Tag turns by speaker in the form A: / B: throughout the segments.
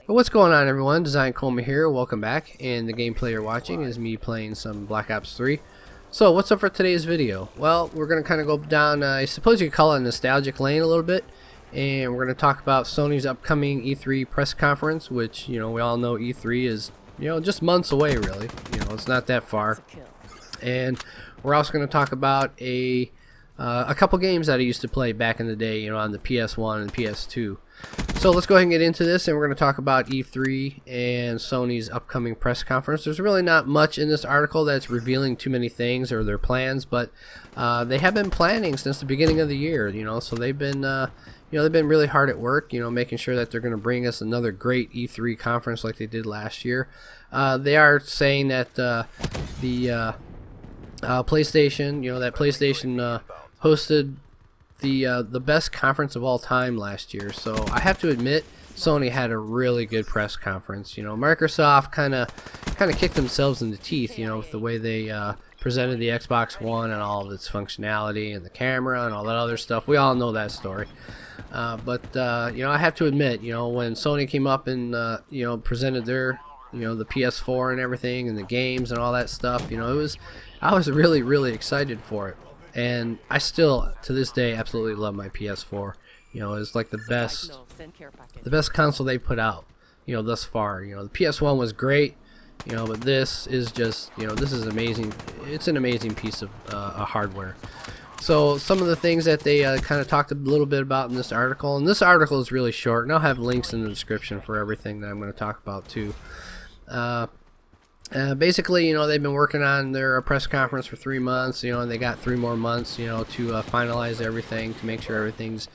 A: What's going on, everyone? Design Coma here. Welcome back, and the gameplay you're watching is me playing some Black Ops 3. So what's up for today's video? Well, we're going to kind of go down, I suppose you could call it a nostalgic lane a little bit, and we're going to talk about Sony's upcoming E3 press conference, which, you know, we all know E3 is, you know, just months away, really. You know, it's not that far. And we're also going to talk about a couple games that I used to play back in the day, you know, on the PS1 and PS2. So let's go ahead and get into this, and we're going to talk about E3 and Sony's upcoming press conference. There's really not much in this article that's revealing too many things or their plans, but they have been planning since the beginning of the year, you know, so they've been they've been really hard at work, you know, making sure that they're going to bring us another great E3 conference like they did last year. They are saying that the PlayStation, you know, that PlayStation hosted the best conference of all time last year. So I have to admit, Sony had a really good press conference. You know, Microsoft kind of kicked themselves in the teeth, you know, with the way they presented the Xbox One and all of its functionality and the camera and all that other stuff. We all know that story. But you know, I have to admit, you know, when Sony came up and you know, presented their, you know, the PS4 and everything and the games and all that stuff, you know, I was really excited for it. And I still, to this day, absolutely love my PS4. You know, it's like the best console they put out, you know, thus far. You know, the PS1 was great, you know, but this is just, you know, this is amazing. It's an amazing piece of hardware. So some of the things that they kind of talked a little bit about in this article, and this article is really short, and I'll have links in the description for everything that I'm going to talk about too. Basically, you know, they've been working on their press conference for 3 months, you know, and they got 3 more months, you know, to finalize everything, to make sure everything's,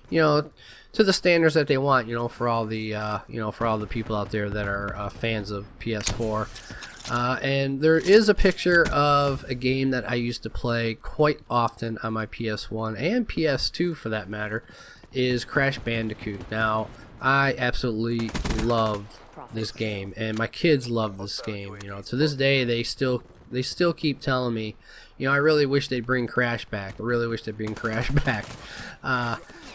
A: you know, to the standards that they want, you know, for all the, you know, for all the people out there that are fans of PS4. And there is a picture of a game that I used to play quite often on my PS1 and PS2 for that matter, is Crash Bandicoot. Now, I absolutely loved this game, and my kids love this game. You know, to this day they still keep telling me, you know, I really wish they'd bring Crash back. I really wish they'd bring Crash back.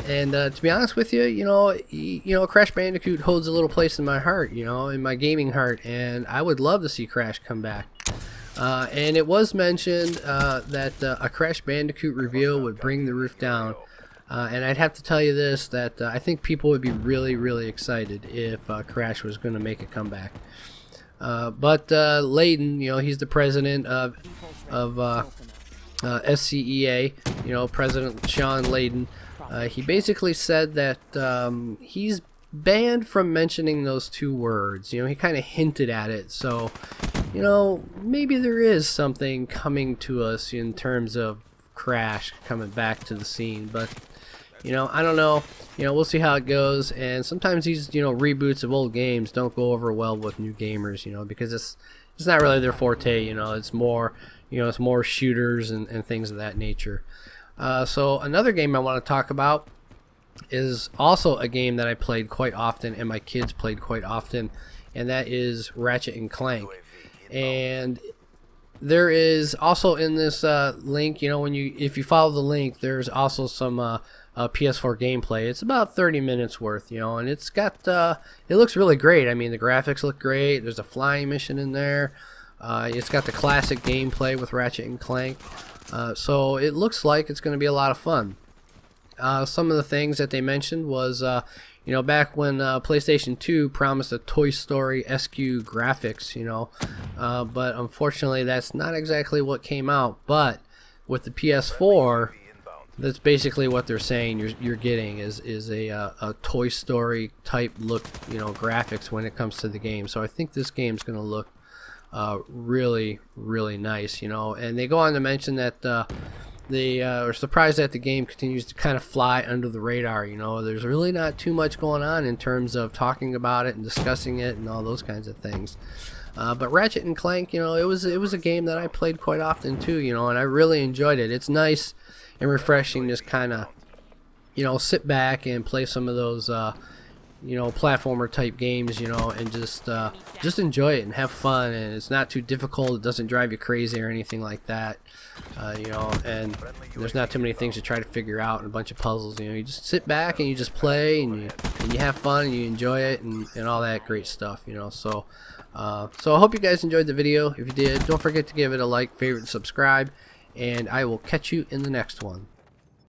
A: And to be honest with you, you know, Crash Bandicoot holds a little place in my heart, you know, in my gaming heart, and I would love to see Crash come back. And it was mentioned that a Crash Bandicoot reveal would bring the roof down. And I'd have to tell you this, that I think people would be really excited if Crash was going to make a comeback. But Layden, you know, he's the president of SCEA, you know, President Shawn Layden. He basically said that he's banned from mentioning those 2 words. You know, he kind of hinted at it. So, you know, maybe there is something coming to us in terms of Crash coming back to the scene, but you know, I don't know. You know, we'll see how it goes. And sometimes these, you know, reboots of old games don't go over well with new gamers, you know, because it's not really their forte. You know, it's more, you know, it's more shooters and things of that nature. So another game I want to talk about is also a game that I played quite often and my kids played quite often, and that is Ratchet and Clank. And there is also in this link, you know, if you follow the link, there's also some PS4 gameplay. It's about 30 minutes worth, you know, and it's got it looks really great. I mean, the graphics look great. There's a flying mission in there. It's got the classic gameplay with Ratchet and Clank, so it looks like it's going to be a lot of fun. Some of the things that they mentioned was you know, back when PlayStation 2 promised a Toy Story-esque graphics, you know, but unfortunately that's not exactly what came out. But with the PS4, that's basically what they're saying you're getting is a Toy Story type look, you know, graphics when it comes to the game. So I think this game's going to look really nice, you know. And they go on to mention that they are surprised that the game continues to kind of fly under the radar. You know, there's really not too much going on in terms of talking about it and discussing it and all those kinds of things. But Ratchet and Clank, you know, it was a game that I played quite often too, you know, and I really enjoyed it. It's nice and refreshing, just kind of, you know, sit back and play some of those you know, platformer type games, you know, and just enjoy it and have fun. And it's not too difficult. It doesn't drive you crazy or anything like that. You know, and there's not too many things to try to figure out and a bunch of puzzles. You know, you just sit back and you just play and you have fun and you enjoy it and all that great stuff. You know, so I hope you guys enjoyed the video. If you did, don't forget to give it a like, favorite, and subscribe. And I will catch you in the next one.